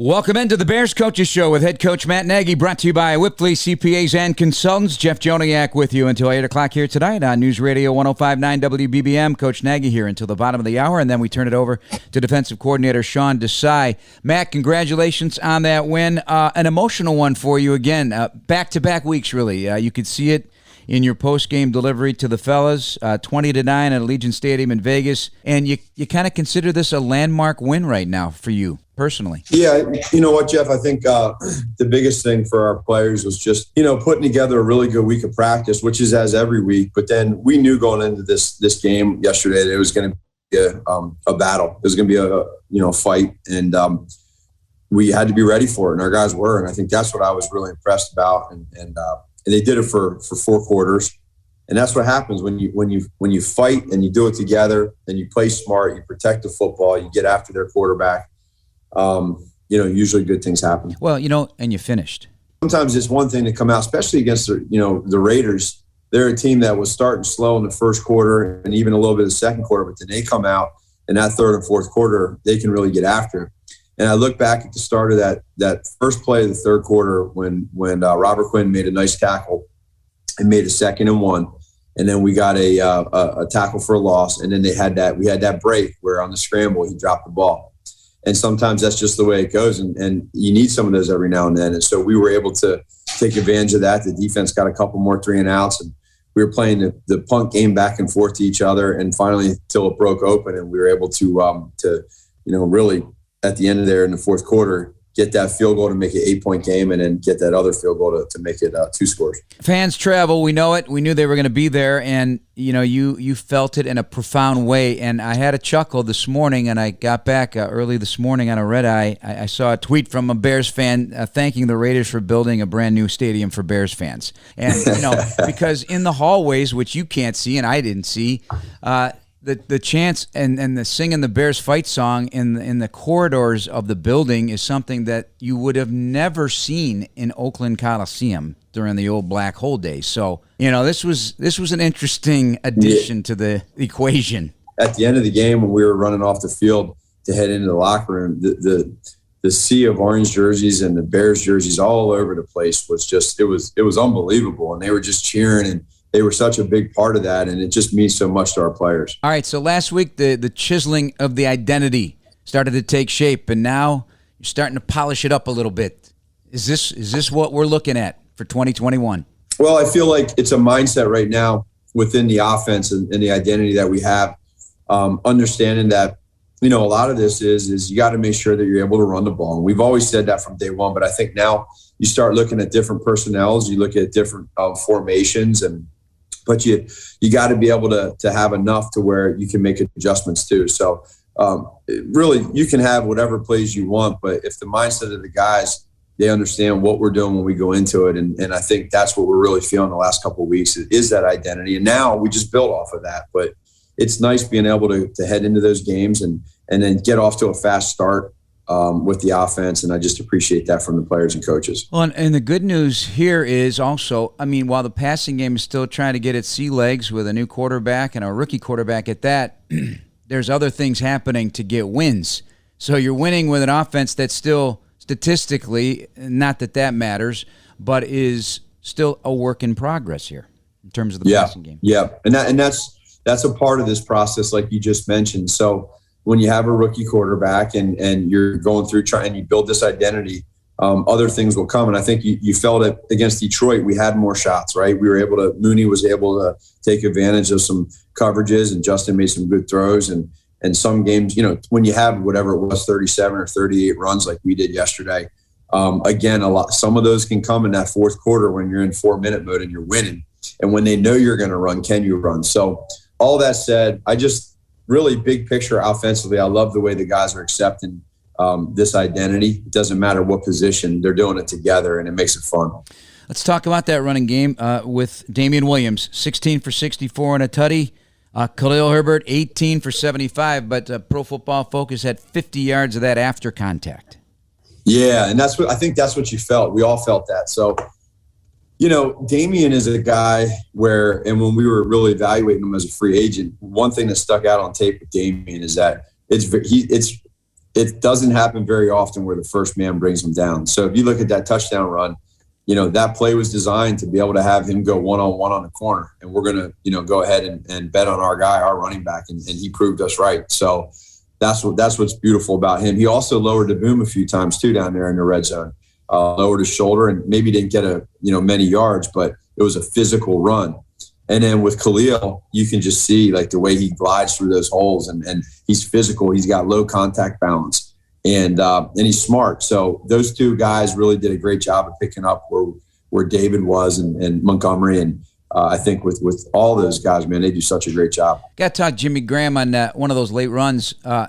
Welcome into the Bears Coaches Show with head coach Matt Nagy, brought to you by Whipley CPAs and Consultants. Jeff Joniak with you until 8 o'clock here tonight on News Radio 105.9 WBBM. Coach Nagy here until the bottom of the hour, and then we turn it over to defensive coordinator Sean Desai. Matt, congratulations on that win. An emotional one for you again. Back-to-back weeks, really. You could see it in your post-game delivery to the fellas, 20-9 at Allegiant Stadium in Vegas. And you kind of consider this a landmark win right now for you personally. Yeah, you know what, Jeff? I think the biggest thing for our players was just, putting together a really good week of practice, which is as every week. But then we knew going into this game yesterday that it was going to be a battle. It was going to be a fight, and we had to be ready for it, and our guys were. And I think that's what I was really impressed about. And they did it for 4 quarters. And that's what happens when you fight and you do it together and you play smart, you protect the football, you get after their quarterback. Usually good things happen. Well, and you finished. Sometimes it's one thing to come out, especially against the Raiders. They're a team that was starting slow in the first quarter and even a little bit of the second quarter, but then they come out in that third and fourth quarter, they can really get after it. And I look back at the start of that first play of the third quarter when Robert Quinn made a nice tackle and made a 2nd and 1. And then we got a tackle for a loss. And then we had that break where on the scramble, he dropped the ball. And sometimes that's just the way it goes. And you need some of those every now and then. And so we were able to take advantage of that. The defense got a couple more 3 and outs. And we were playing the punt game back and forth to each other. And finally, until it broke open, and we were able to really at the end of there in the fourth quarter, get that field goal to make it 8-point game, and then get that other field goal to make it 2 scores. Fans travel. We know it. We knew they were going to be there, and you felt it in a profound way. And I had a chuckle this morning, and I got back early this morning on a red eye. I saw a tweet from a Bears fan thanking the Raiders for building a brand new stadium for Bears fans. And because in the hallways, which you can't see and I didn't see, the chants and the singing the Bears fight song in the corridors of the building is something that you would have never seen in Oakland Coliseum during the old black hole days. So, this was an interesting addition to the equation. At the end of the game, when we were running off the field to head into the locker room, the sea of orange jerseys and the Bears jerseys all over the place was just, it was unbelievable. And they were just cheering, and they were such a big part of that, and it just means so much to our players. All right, so last week the chiseling of the identity started to take shape, and now you're starting to polish it up a little bit. Is this what we're looking at for 2021? Well, I feel like it's a mindset right now within the offense and the identity that we have, understanding that a lot of this is you got to make sure that you're able to run the ball. And we've always said that from day one, but I think now you start looking at different personnels, you look at different formations, but you got to be able to have enough to where you can make adjustments too. So really, you can have whatever plays you want, but if the mindset of the guys, they understand what we're doing when we go into it, and I think that's what we're really feeling the last couple of weeks is that identity. And now we just build off of that. But it's nice being able to head into those games and then get off to a fast start with the offense, and I just appreciate that from the players and coaches. Well, and the good news here is also, while the passing game is still trying to get its sea legs with a new quarterback and a rookie quarterback at that, there's other things happening to get wins. So you're winning with an offense that's still statistically, not that matters, but is still a work in progress here in terms of the passing game. Yeah, and that's a part of this process, like you just mentioned. So when you have a rookie quarterback and you're going through trying, you build this identity, other things will come. And I think you felt it against Detroit. We had more shots, right? Mooney was able to take advantage of some coverages, and Justin made some good throws. And some games, when you have whatever it was, 37 or 38 runs like we did yesterday, again, some of those can come in that fourth quarter when you're in 4-minute mode and you're winning. And when they know you're going to run, can you run? So all that said, I just, really big picture offensively, I love the way the guys are accepting this identity. It doesn't matter what position, they're doing it together, and it makes it fun. Let's talk about that running game with Damian Williams, 16 for 64 and a tutty. Khalil Herbert, 18 for 75, but Pro Football Focus had 50 yards of that after contact. Yeah, and I think that's what you felt. We all felt that. So, Damian is a guy and when we were really evaluating him as a free agent, one thing that stuck out on tape with Damian is that it's it doesn't happen very often where the first man brings him down. So if you look at that touchdown run, that play was designed to be able to have him go one-on-one on the corner. And we're going to, go ahead and bet on our guy, our running back. And he proved us right. So that's what's beautiful about him. He also lowered the boom a few times too down there in the red zone. Lowered his shoulder and maybe didn't get many yards, but it was a physical run. And then with Khalil, you can just see like the way he glides through those holes, and he's physical. He's got low contact balance, and he's smart. So those two guys really did a great job of picking up where David was and Montgomery. And I think with all those guys, man, they do such a great job. Got to talk Jimmy Graham on one of those late runs. I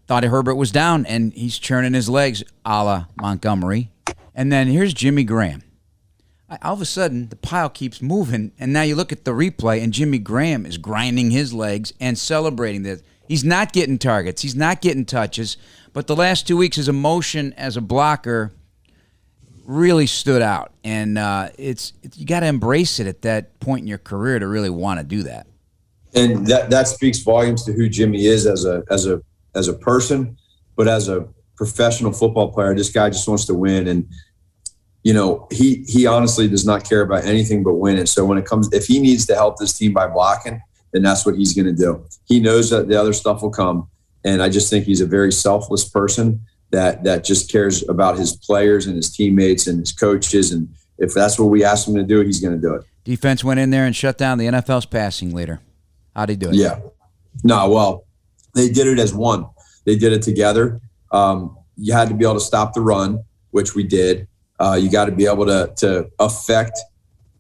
thought Herbert was down, and he's churning his legs a la Montgomery. And then here's Jimmy Graham. All of a sudden, the pile keeps moving, and now you look at the replay, and Jimmy Graham is grinding his legs and celebrating this. He's not getting targets. He's not getting touches. But the last 2 weeks, his emotion as a blocker really stood out. And you got to embrace it at that point in your career to really want to do that. And that speaks volumes to who Jimmy is as a person, but as a professional football player, this guy just wants to win. And he honestly does not care about anything but winning. So if he needs to help this team by blocking, then that's what he's going to do. He knows that the other stuff will come. And I just think he's a very selfless person that just cares about his players and his teammates and his coaches. And if that's what we ask him to do, he's going to do it. Defense went in there and shut down the NFL's passing leader. How'd he do it? Yeah. No, well, they did it as one. They did it together. You had to be able to stop the run, which we did. You got to be able to affect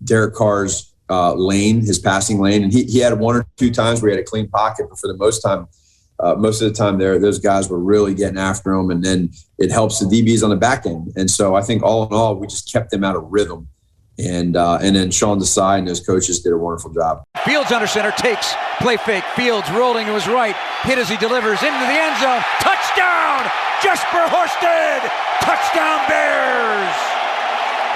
Derek Carr's lane, his passing lane. And he had one or two times where he had a clean pocket, but for the most of the time those guys were really getting after him. And then it helps the DBs on the back end. And so I think all in all, we just kept them out of rhythm. And then Sean Desai and those coaches did a wonderful job. Fields under center, takes, play fake. Fields rolling to his right, hit as he delivers into the end zone. Touchdown! Jesper Horsted! Touchdown Bears!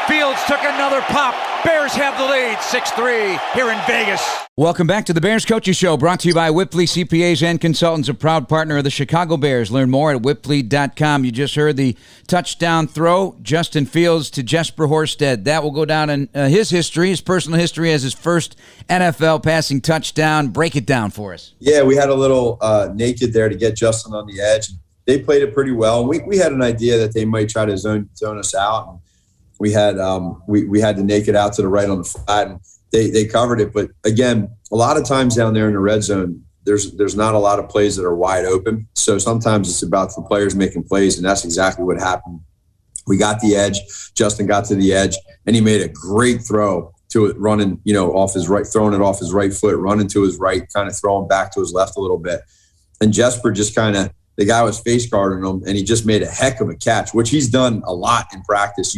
Fields took another pop. Bears have the lead, 6-3 here in Vegas. Welcome back to the Bears Coaches Show, brought to you by Whipley CPAs and Consultants, a proud partner of the Chicago Bears. Learn more at whipley.com. You just heard the touchdown throw, Justin Fields to Jesper Horsted. That will go down in his history, his personal history, as his first NFL passing touchdown. Break it down for us. Yeah, we had a little naked there to get Justin on the edge. They played it pretty well. We had an idea that they might try to zone us out. And we had we had to naked out to the right on the flat, and they covered it. But again, a lot of times down there in the red zone, there's not a lot of plays that are wide open. So sometimes it's about the players making plays, and that's exactly what happened. We got the edge. Justin got to the edge, and he made a great throw to it, running off his right, throwing it off his right foot, running to his right, kind of throwing back to his left a little bit. And Jesper just the guy was face guarding him, and he just made a heck of a catch, which he's done a lot in practice.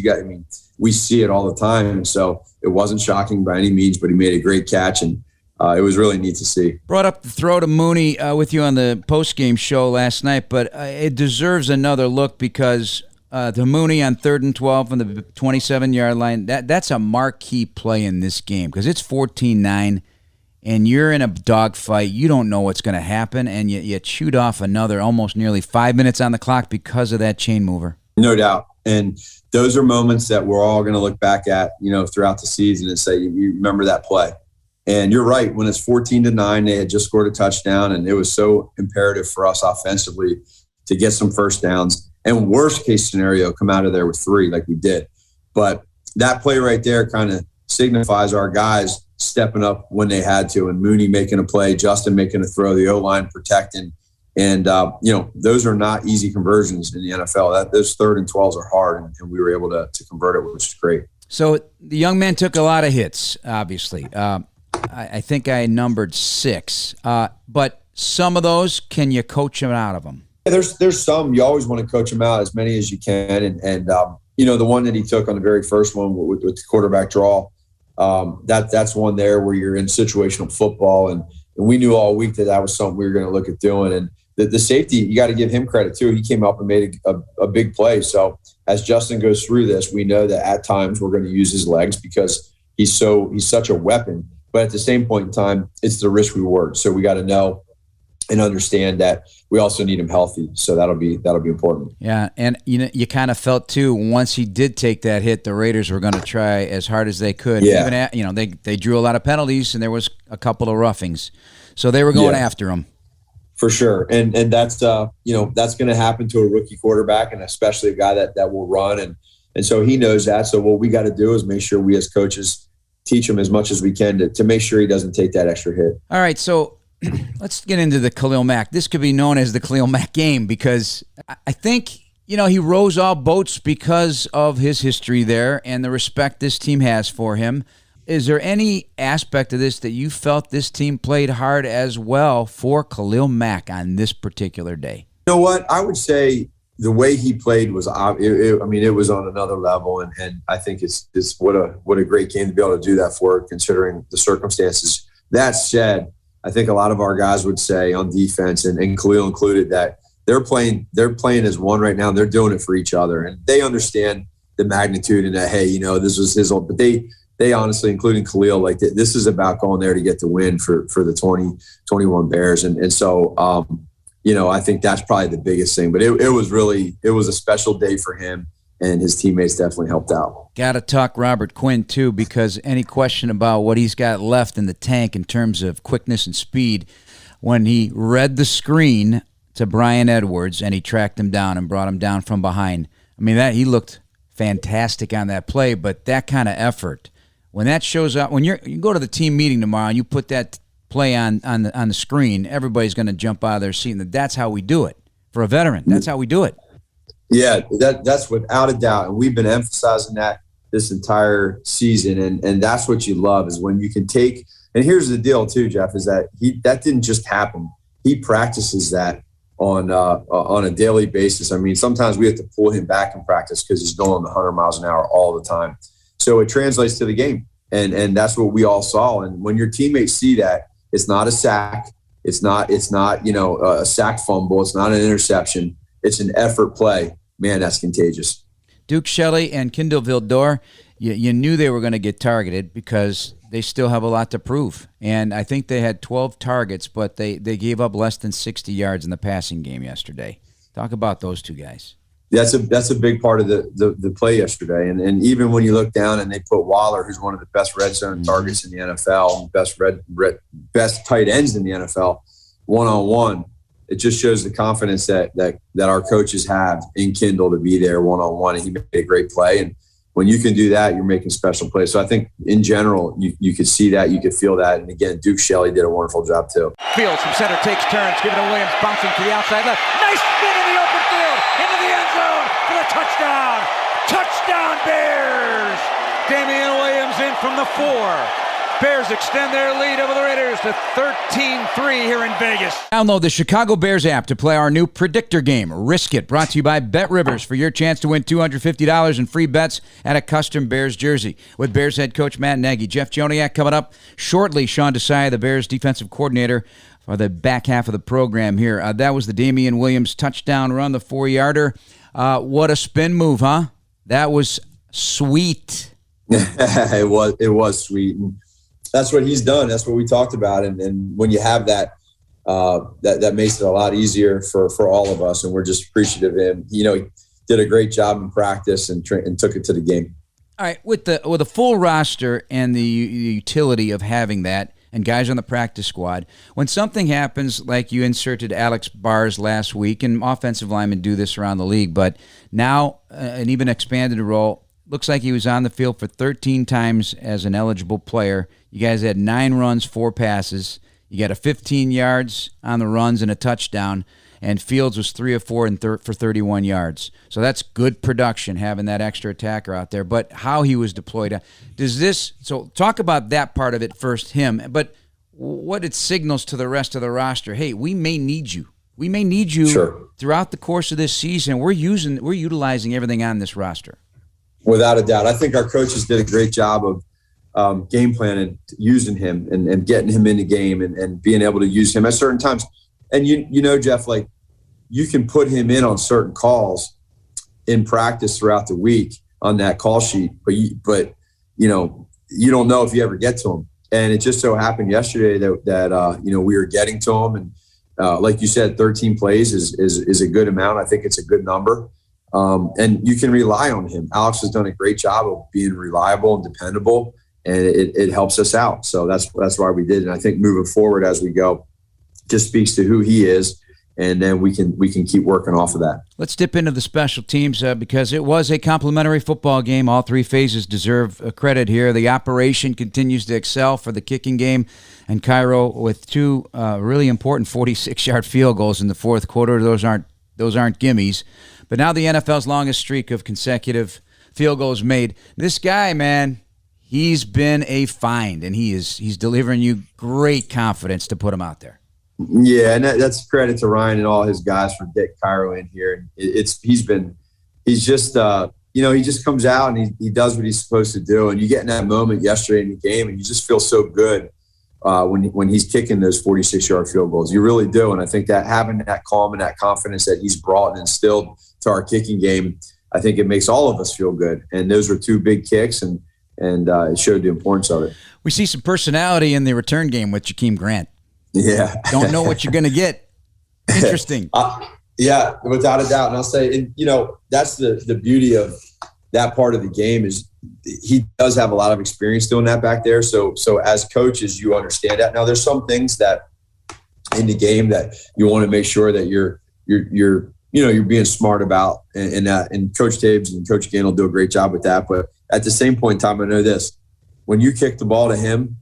We see it all the time. And so it wasn't shocking by any means, but he made a great catch, and it was really neat to see. Brought up the throw to Mooney with you on the post-game show last night, but it deserves another look because to Mooney on 3rd and 12 from the 27-yard line, that's a marquee play in this game because it's 14-9. And you're in a dogfight, you don't know what's going to happen, and you chewed off another almost nearly 5 minutes on the clock because of that chain mover. No doubt. And those are moments that we're all going to look back at, throughout the season and say, you remember that play. And you're right. When it's 14-9, they had just scored a touchdown, and it was so imperative for us offensively to get some first downs. And worst case scenario, come out of there with 3 like we did. But that play right there kind of signifies our guys stepping up when they had to, and Mooney making a play, Justin making a throw, the O-line protecting. And, those are not easy conversions in the NFL. Those 3rd and 12s are hard, and we were able to convert it, which is great. So the young man took a lot of hits, obviously. I think I numbered 6. But some of those, can you coach him out of them? Yeah, there's some. You always want to coach them out as many as you can. And the one that he took on the very first one with the quarterback draw, that's one there where you're in situational football, and we knew all week that was something we were going to look at doing. And the safety, you got to give him credit too. He came up and made a big play. So as Justin goes through this, we know that at times we're going to use his legs because he's such a weapon. But at the same point in time, it's the risk reward. So we got to know and understand that we also need him healthy. So that'll be important. Yeah, and you kind of felt too once he did take that hit, the Raiders were going to try as hard as they could. Yeah. Even they drew a lot of penalties, and there was a couple of roughings, so they were going after him. For sure, and that's that's going to happen to a rookie quarterback, and especially a guy that will run, and so he knows that. So what we got to do is make sure we as coaches teach him as much as we can to make sure he doesn't take that extra hit. All right, so let's get into the Khalil Mack. This could be known as the Khalil Mack game because I think, he rose all boats because of his history there and the respect this team has for him. Is there any aspect of this that you felt this team played hard as well for Khalil Mack on this particular day? You know what? I would say the way he played was, it was on another level, and I think it's what a great game to be able to do that for, considering the circumstances. That said, I think a lot of our guys would say on defense, and Khalil included, that they're playing as one right now. And they're doing it for each other, and they understand the magnitude and that, hey, this was his own. But they honestly, including Khalil, like this is about going there to get the win for the 2021 Bears, and so I think that's probably the biggest thing. But it was a special day for him. And his teammates definitely helped out. Got to talk Robert Quinn, too, because any question about what he's got left in the tank in terms of quickness and speed, when he read the screen to Brian Edwards and he tracked him down and brought him down from behind, he looked fantastic on that play, but that kind of effort, when that shows up, when you go to the team meeting tomorrow and you put that play on the screen, everybody's going to jump out of their seat, and that's how we do it. For a veteran, that's how we do it. Yeah, that's without a doubt. And we've been emphasizing that this entire season. And that's what you love, is when you can take – and here's the deal too, Jeff, is that that didn't just happen. He practices that on a daily basis. Sometimes we have to pull him back in practice because he's going 100 miles an hour all the time. So it translates to the game. And that's what we all saw. And when your teammates see that, it's not a sack. It's not a sack fumble. It's not an interception. It's an effort play. Man, that's contagious. Duke Shelley and Kendall Vildor, you knew they were going to get targeted because they still have a lot to prove. And I think they had 12 targets, but they gave up less than 60 yards in the passing game yesterday. Talk about those two guys. That's a big part of the play yesterday. And even when you look down and they put Waller, who's one of the best red zone targets in the NFL, best tight ends in the NFL, one-on-one, it just shows the confidence that our coaches have in Kendall to be there one-on-one. And he made a great play. And when you can do that, you're making special plays. So I think in general, you could see that, you could feel that. And again, Duke Shelley did a wonderful job too. Fields from center takes turns, giving to Williams, bouncing to the outside left. Nice spin in the open field, into the end zone for the touchdown. Touchdown Bears! Damian Williams in from the 4. Bears extend their lead over the Raiders to 13-3 here in Vegas. Download the Chicago Bears app to play our new Predictor game, Risk It, brought to you by Bet Rivers for your chance to win $250 in free bets at a custom Bears jersey. With Bears head coach Matt Nagy, Jeff Joniak coming up shortly. Sean Desai, the Bears defensive coordinator, for the back half of the program here. That was the Damian Williams touchdown run, the 4-yarder. What a spin move, huh? That was sweet. It was sweet. And that's what he's done. That's what we talked about. And when you have that, that makes it a lot easier for all of us. And we're just appreciative of him. He did a great job in practice and took it to the game. All right, with a full roster and the utility of having that, and guys on the practice squad, when something happens like you inserted Alex Bars last week, and offensive linemen do this around the league, but now an even expanded role, looks like he was on the field for 13 times as an eligible player. You guys had 9 runs, 4 passes. You got a 15 yards on the runs and a touchdown, and Fields was 3 of 4 for 31 yards. So that's good production, having that extra attacker out there. But how he was deployed, so talk about that part of it first, him, but what it signals to the rest of the roster. Hey, we may need you. We may need you Sure. throughout the course of this season. We're utilizing everything on this roster. Without a doubt. I think our coaches did a great job of game planning, using him and getting him in the game and being able to use him at certain times. And Jeff, like, you can put him in on certain calls in practice throughout the week on that call sheet, but you don't know if you ever get to him. And it just so happened yesterday that we were getting to him, like you said, 13 plays is a good amount. I think it's a good number. And you can rely on him. Alex has done a great job of being reliable and dependable, and it helps us out. So that's why we did. And I think moving forward as we go just speaks to who he is. And then we can keep working off of that. Let's dip into the special teams because it was a complimentary football game. All three phases deserve credit here. The operation continues to excel for the kicking game, and Cairo with two really important 46-yard field goals in the fourth quarter. Those aren't gimmies. But now the NFL's longest streak of consecutive field goals made. This guy, man, he's been a find, and he's delivering you great confidence to put him out there. Yeah, and that's credit to Ryan and all his guys for getting Cairo in here. And he just comes out and he does what he's supposed to do. And you get in that moment yesterday in the game, and you just feel so good when he's kicking those 46-yard field goals. You really do. And I think that having that calm and that confidence that he's brought and instilled to our kicking game, I think it makes all of us feel good. And those were two big kicks, and it showed the importance of it. We see some personality in the return game with Jakeem Grant. Yeah. Don't know what you're going to get. Interesting. Yeah, without a doubt. And I'll say, that's the beauty of that part of the game is he does have a lot of experience doing that back there. So as coaches, you understand that. Now, there's some things that in the game that you want to make sure that you're being smart about, and that. And Coach Taves and Coach Gann will do a great job with that. But at the same point in time, I know this: when you kick the ball to him,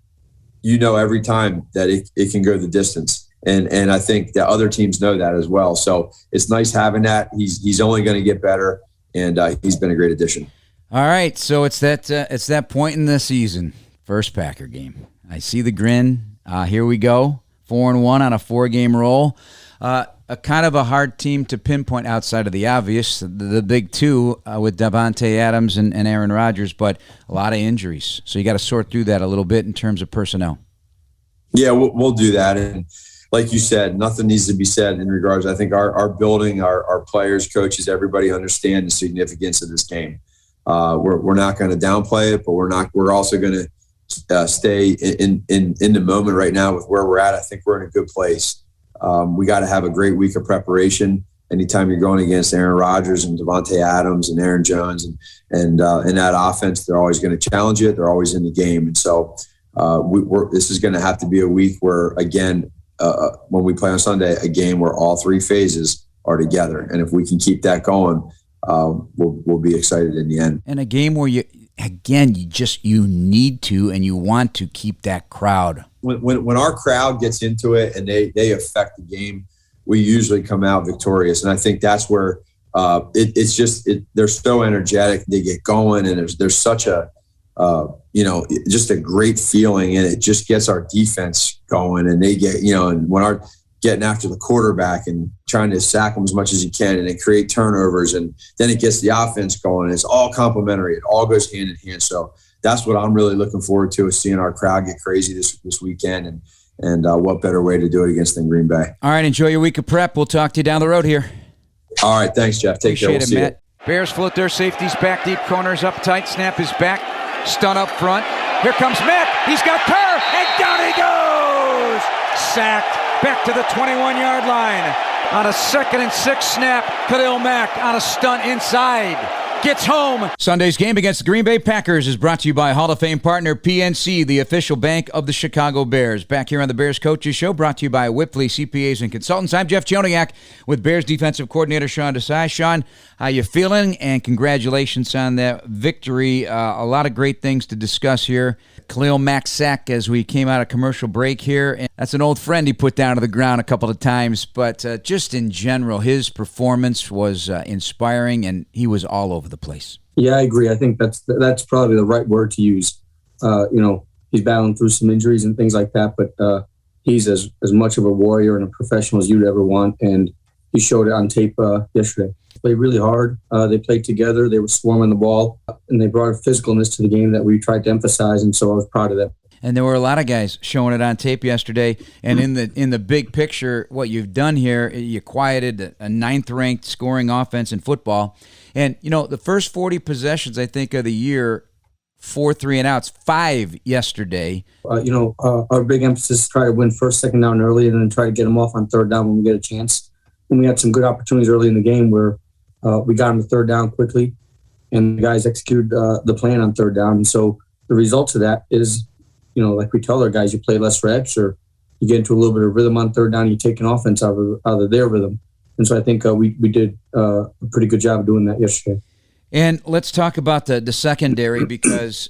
every time that it can go the distance. And I think that other teams know that as well. So it's nice having that. He's only going to get better, and he's been a great addition. All right, so it's that point in the season. First Packer game. I see the grin. Here we go. 4-1 on a 4-game roll. A kind of a hard team to pinpoint outside of the obvious, the big two with Davante Adams and Aaron Rodgers, but a lot of injuries. So you got to sort through that a little bit in terms of personnel. Yeah, we'll do that. And like you said, nothing needs to be said in regards. I think our building, our players, coaches, everybody understand the significance of this game. We're not going to downplay it, but we're also going to stay in the moment right now with where we're at. I think we're in a good place. We got to have a great week of preparation. Anytime you're going against Aaron Rodgers and Davante Adams and Aaron Jones and that offense, they're always going to challenge you. They're always in the game. And so this is going to have to be a week where, again, when we play on Sunday, a game where all three phases are together. And if we can keep that going, we'll be excited in the end. And a game where you need to and you want to keep that crowd. When our crowd gets into it and they affect the game, we usually come out victorious. And I think that's where they're so energetic. They get going, and there's such a just a great feeling, and it just gets our defense going. And they get and when our getting after the quarterback and trying to sack them as much as you can, and then create turnovers, and then it gets the offense going. It's all complementary. It all goes hand in hand. So that's what I'm really looking forward to, is seeing our crowd get crazy this weekend, and what better way to do it against than Green Bay. All right, enjoy your week of prep. We'll talk to you down the road here. All right, thanks, Jeff. Take care. We'll see you. Bears float their safeties back deep, corners up tight, snap is back, stun up front. Here comes Matt. He's got Kerr, and down he goes. Sacked. Back to the 21-yard line. On a 2nd and 6 snap, Khalil Mack on a stunt inside. Gets home. Sunday's game against the Green Bay Packers is brought to you by Hall of Fame partner PNC, the official bank of the Chicago Bears. Back here on the Bears Coaches Show, brought to you by Whipley CPAs and Consultants. I'm Jeff Joniak with Bears defensive coordinator Sean Desai. Sean, how you feeling? And congratulations on that victory. A lot of great things to discuss here. Khalil Mack sack as we came out of commercial break here. And that's an old friend he put down to the ground a couple of times. But just in general, his performance was inspiring, and he was all over the place. Yeah, I agree. I think that's probably the right word to use. He's battling through some injuries and things like that, but he's as much of a warrior and a professional as you'd ever want, and he showed it on tape yesterday. They played really hard. They played together. They were swarming the ball, and they brought a physicalness to the game that we tried to emphasize, and so I was proud of that. And there were a lot of guys showing it on tape yesterday. And in the big picture, what you've done here, you quieted a 9th-ranked scoring offense in football. And, the first 40 possessions, I think, of the year 4 3-and-outs, 5 yesterday. Our big emphasis is try to win first, second down early, and then try to get them off on third down when we get a chance. And we had some good opportunities early in the game where we got them to third down quickly, and the guys executed the plan on third down. And so the results of that is, like we tell our guys, you play less reps or you get into a little bit of rhythm on third down, you take an offense out of their rhythm. And so I think we did a pretty good job of doing that yesterday. And let's talk about the secondary, because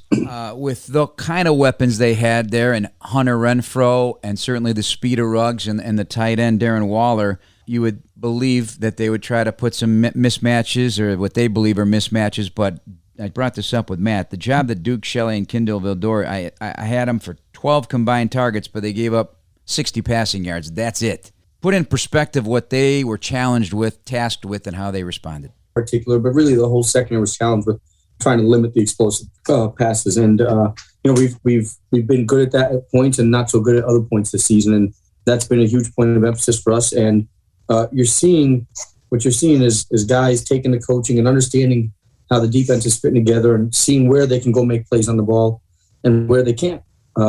with the kind of weapons they had there, and Hunter Renfrow, and certainly the speed of Ruggs and the tight end Darren Waller, you would believe that they would try to put some mismatches, or what they believe are mismatches. But I brought this up with Matt. The job that Duke, Shelley, and Kendall, Vildor, I had them for 12 combined targets, but they gave up 60 passing yards. That's it. Put in perspective what they were challenged with, tasked with, and how they responded. Particular, but really the whole secondary was challenged with trying to limit the explosive passes. And we've been good at that at points and not so good at other points this season, and that's been a huge point of emphasis for us. And what you're seeing is guys taking the coaching and understanding how the defense is fitting together and seeing where they can go make plays on the ball and where they can't.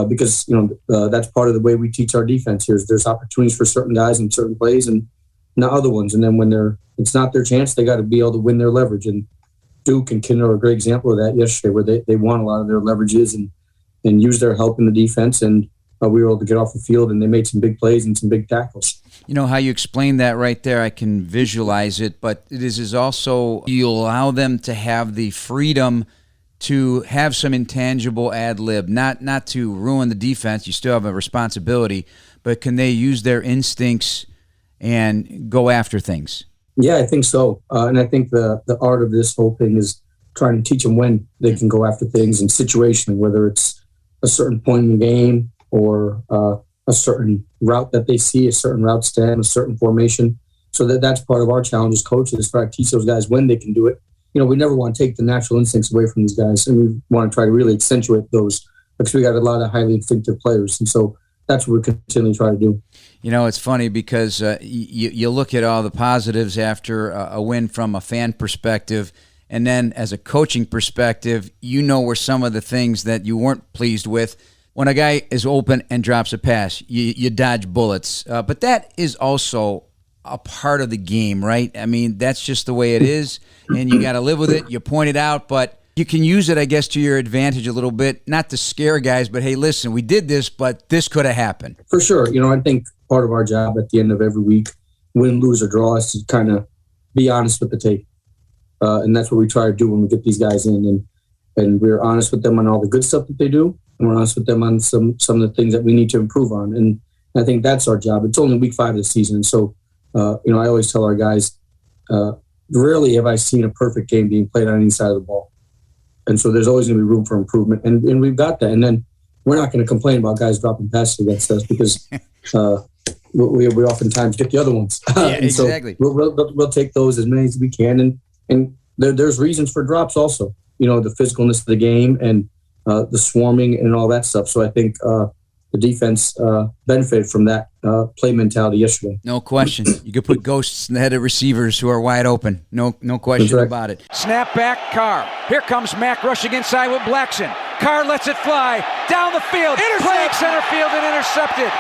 Because that's part of the way we teach our defense here. There's opportunities for certain guys in certain plays and not other ones. And then when it's not their chance, they got to be able to win their leverage. And Duke and Kendall are a great example of that yesterday, where they won a lot of their leverages and used their help in the defense. And we were able to get off the field, and they made some big plays and some big tackles. You know how you explain that right there, I can visualize it, but it is also you allow them to have the freedom to have some intangible ad lib, not to ruin the defense. You still have a responsibility, but can they use their instincts and go after things? Yeah, I think so. And I think the art of this whole thing is trying to teach them when they can go after things and situationally, whether it's a certain point in the game or a certain route that they see, a certain route stem, a certain formation. So that's part of our challenge as coaches, is try to teach those guys when they can do it. We never want to take the natural instincts away from these guys, and we want to try to really accentuate those, because we got a lot of highly instinctive players. And so that's what we're continually trying to do. It's funny because you look at all the positives after a win from a fan perspective, and then as a coaching perspective, were some of the things that you weren't pleased with. When a guy is open and drops a pass, you dodge bullets. But that is also a part of the game, right? I mean, that's just the way it is, and you got to live with it. You point it out, but you can use it, I guess, to your advantage a little bit, not to scare guys, but hey, listen, we did this, but this could have happened. For sure. I think part of our job at the end of every week, win, lose, or draw, is to kind of be honest with the tape. And that's what we try to do when we get these guys in. And we're honest with them on all the good stuff that they do, and we're honest with them on some of the things that we need to improve on. And I think that's our job. It's only week 5 of the season, so I always tell our guys, rarely have I seen a perfect game being played on any side of the ball. And so there's always going to be room for improvement. And we've got that. And then we're not going to complain about guys dropping passes against us, because we oftentimes get the other ones. Yeah, exactly. So we'll take those as many as we can. And there's reasons for drops also, the physicalness of the game and the swarming and all that stuff. So I think the defense benefited from that play mentality yesterday. No question. You could put ghosts in the head of receivers who are wide open. No question about it. Snap back, Carr. Here comes Mack rushing inside with Blackson. Carr lets it fly down the field. Playing center field and intercepted.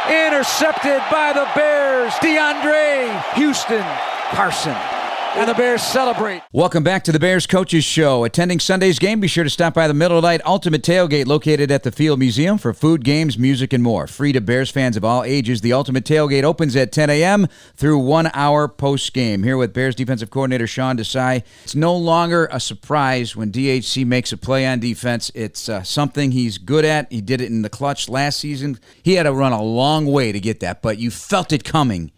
Intercepted by the Bears. DeAndre Houston Carson. And the Bears celebrate. Welcome back to the Bears Coaches Show. Attending Sunday's game, be sure to stop by the Middle Light Ultimate Tailgate located at the Field Museum for food, games, music, and more. Free to Bears fans of all ages. The Ultimate Tailgate opens at 10 a.m. through 1 hour post-game. Here with Bears defensive coordinator Sean Desai. It's no longer a surprise when DHC makes a play on defense. It's something he's good at. He did it in the clutch last season. He had to run a long way to get that, but you felt it coming.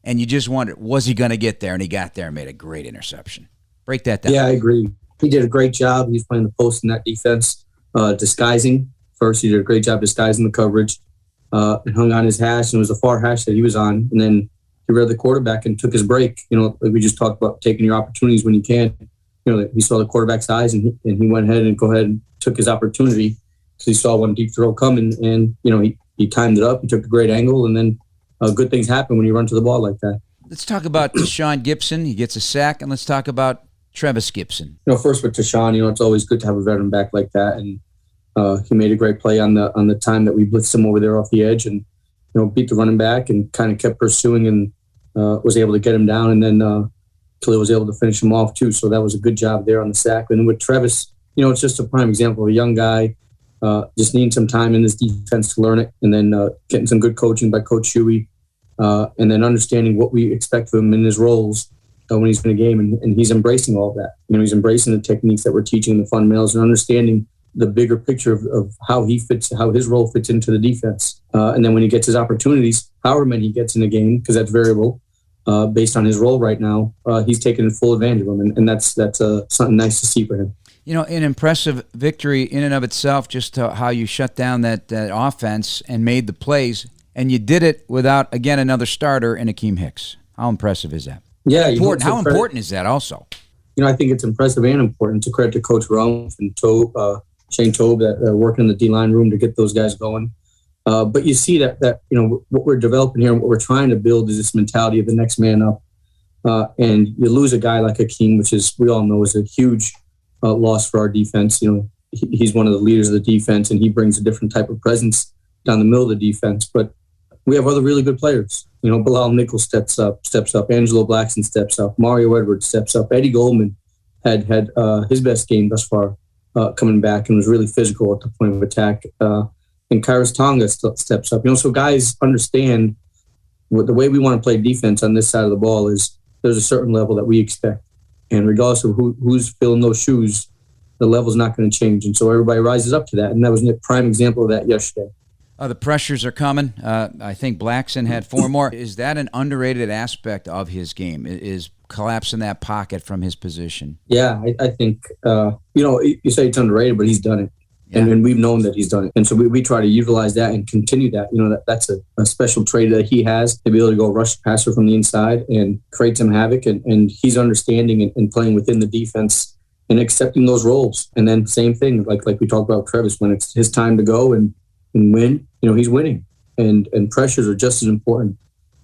And you just wondered, was he going to get there? And he got there and made a great interception. Break that down. Yeah, I agree. He did a great job. He's playing the post in that defense, disguising. First, he did a great job disguising the coverage and hung on his hash. And it was a far hash that he was on. And then he read the quarterback and took his break. Like we just talked about taking your opportunities when you can. He saw the quarterback's eyes and he went ahead and took his opportunity. So he saw one deep throw coming and, he timed it up. He took a great angle, and then good things happen when you run to the ball like that. Let's talk about Sean Gibson. He gets a sack, and let's talk about Travis Gibson? First with Sean, it's always good to have a veteran back like that. And he made a great play on the time that we blitzed him over there off the edge and, beat the running back and kind of kept pursuing and was able to get him down. And then Khalil was able to finish him off too. So that was a good job there on the sack. And with Travis, it's just a prime example of a young guy just needing some time in this defense to learn it, and then getting some good coaching by Coach Shuey, and then understanding what we expect of him in his roles when he's in a game. And he's embracing all of that. He's embracing the techniques that we're teaching, the fundamentals, and understanding the bigger picture of how he fits, how his role fits into the defense. And then when he gets his opportunities, however many he gets in a game, because that's variable based on his role right now, he's taking full advantage of them. And that's something nice to see for him. An impressive victory in and of itself, just how you shut down that offense and made the plays. And you did it without, again, another starter in Akeem Hicks. How impressive is that? Yeah. How important is that also? I think it's impressive and important, to credit to Coach Rumpf and Shane Tobe that are working in the D-line room to get those guys going. But you see that what we're developing here and what we're trying to build is this mentality of the next man up. And you lose a guy like Akeem, which is, we all know, is a huge loss for our defense. He's one of the leaders of the defense, and he brings a different type of presence down the middle of the defense. But we have other really good players. Bilal Nichols steps up. Angelo Blackson steps up. Mario Edwards steps up. Eddie Goldman had his best game thus far coming back and was really physical at the point of attack. And Kairos Tonga steps up. So guys understand the way we want to play defense on this side of the ball is there's a certain level that we expect. And regardless of who's filling those shoes, the level's not going to change. And so everybody rises up to that. And that was a prime example of that yesterday. The pressures are coming. I think Blackson had 4 more. Is that an underrated aspect of his game, is collapsing that pocket from his position? Yeah, I think, you say it's underrated, but he's done it. Yeah. And we've known that he's done it. And so we try to utilize that and continue that. That's a special trait that he has, to be able to go rush the passer from the inside and create some havoc. And he's understanding and playing within the defense and accepting those roles. And then same thing, like we talked about Travis, when it's his time to go and win, he's winning. And pressures are just as important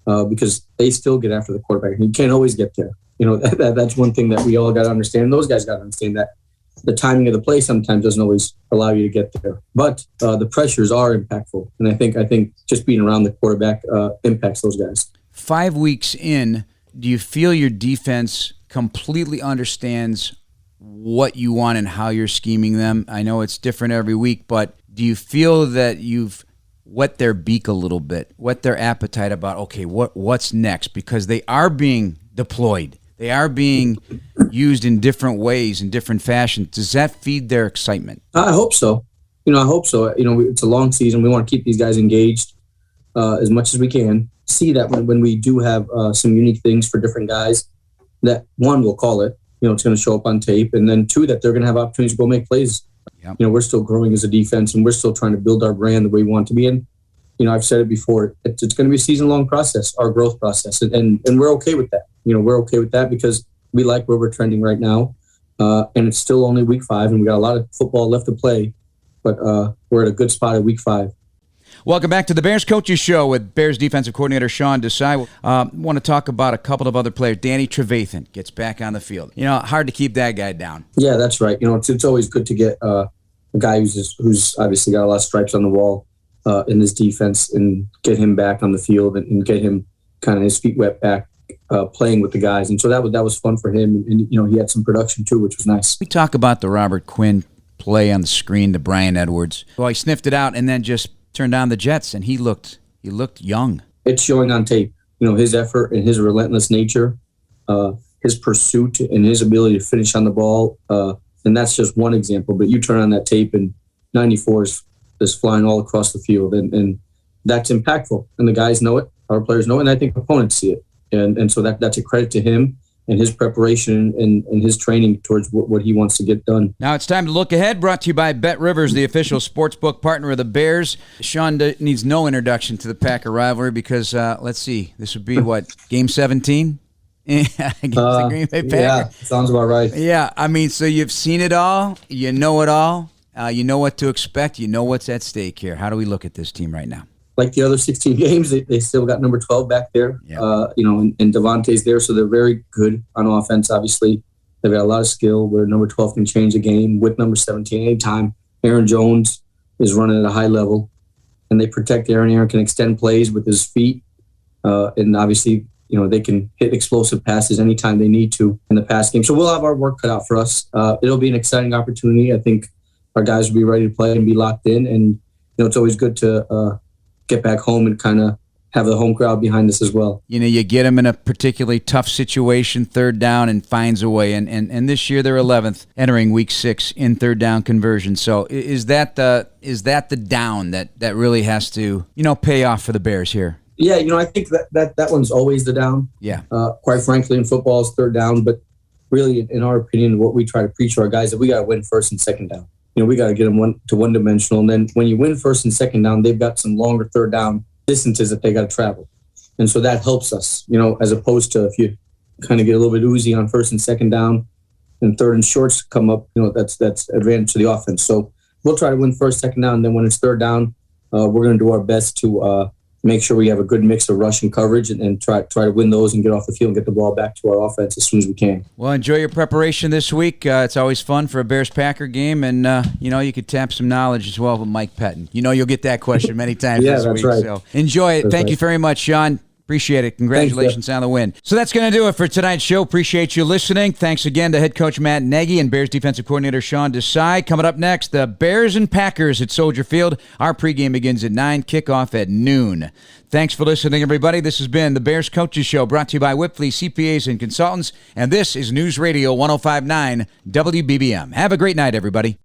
because they still get after the quarterback. And you can't always get there. That's one thing that we all got to understand. Those guys got to understand that the timing of the play sometimes doesn't always allow you to get there. But the pressures are impactful. And I think just being around the quarterback impacts those guys. 5 weeks in, do you feel your defense completely understands what you want and how you're scheming them? I know it's different every week, but do you feel that you've whet their beak a little bit, whet their appetite about, okay, what's next? Because they are being deployed. They are being used in different ways, in different fashions. Does that feed their excitement? I hope so. I hope so. It's a long season. We want to keep these guys engaged as much as we can. See that when we do have some unique things for different guys, that one, we'll call it, it's going to show up on tape. And then 2, that they're going to have opportunities to go make plays. Yep. We're still growing as a defense, and we're still trying to build our brand the way we want to be in. I've said it before, it's going to be a season-long process, our growth process. And we're okay with that. We're okay with that because we like where we're trending right now. And it's still only week 5, and we got a lot of football left to play. But we're at a good spot at week 5. Welcome back to the Bears Coaches Show with Bears defensive coordinator Sean Desai. Want to talk about a couple of other players. Danny Trevathan gets back on the field. Hard to keep that guy down. Yeah, that's right. It's always good to get a guy who's obviously got a lot of stripes on the wall in this defense and get him back on the field and get him kind of his feet wet back playing with the guys. And so that was fun for him. And he had some production too, which was nice. We talk about the Robert Quinn play on the screen to Brian Edwards. Well, he sniffed it out and then just turned on the Jets, and he looked young. It's showing on tape, his effort and his relentless nature, his pursuit and his ability to finish on the ball. And that's just one example. But you turn on that tape and 94 is flying all across the field, and that's impactful. And the guys know it, our players know it, and I think opponents see it. And so that's a credit to him and his preparation and his training towards what he wants to get done. Now it's time to look ahead, brought to you by Bet Rivers, the official sportsbook partner of the Bears. Sean needs no introduction to the Packer rivalry because, let's see, this would be what, Game 17? Against the Green Bay Packers? Yeah, sounds about right. Yeah, so you've seen it all, you know it all, you know what to expect, you know what's at stake here. How do we look at this team right now? Like the other 16 games, they still got number 12 back there, and Devontae's there, so they're very good on offense, obviously. They've got a lot of skill where number 12 can change the game with number 17 anytime. Aaron Jones is running at a high level, and they protect Aaron. Aaron can extend plays with his feet, and obviously, they can hit explosive passes anytime they need to in the pass game. So we'll have our work cut out for us. It'll be an exciting opportunity. I think our guys will be ready to play and be locked in, and it's always good to get back home and kind of have the home crowd behind us as well. You get them in a particularly tough situation, third down, and finds a way. And this year they're 11th, entering week 6 in third down conversion. So is that the down that really has to pay off for the Bears here? Yeah, I think that one's always the down. Yeah. Quite frankly, in football, it's third down. But really, in our opinion, what we try to preach to our guys is that we got to win first and second down. We got to get them one-dimensional. And then when you win first and second down, they've got some longer third down distances that they got to travel. And so that helps us, as opposed to if you kind of get a little bit oozy on first and second down and third and shorts come up, that's advantage to the offense. So we'll try to win first, second down. And then when it's third down, we're going to do our best to make sure we have a good mix of rush and coverage and try to win those and get off the field and get the ball back to our offense as soon as we can. Well, enjoy your preparation this week. It's always fun for a Bears-Packer game, and you could tap some knowledge as well with Mike Pettin. You'll get that question many times yeah, this that's week. Right. So enjoy it. That's Thank right. you very much, Sean. Appreciate it. Congratulations on the win. So that's going to do it for tonight's show. Appreciate you listening. Thanks again to head coach Matt Nagy and Bears defensive coordinator Sean Desai. Coming up next, the Bears and Packers at Soldier Field. Our pregame begins at 9, kickoff at noon. Thanks for listening, everybody. This has been the Bears Coaches Show, brought to you by Whipley CPAs and Consultants. And this is News Radio 105.9 WBBM. Have a great night, everybody.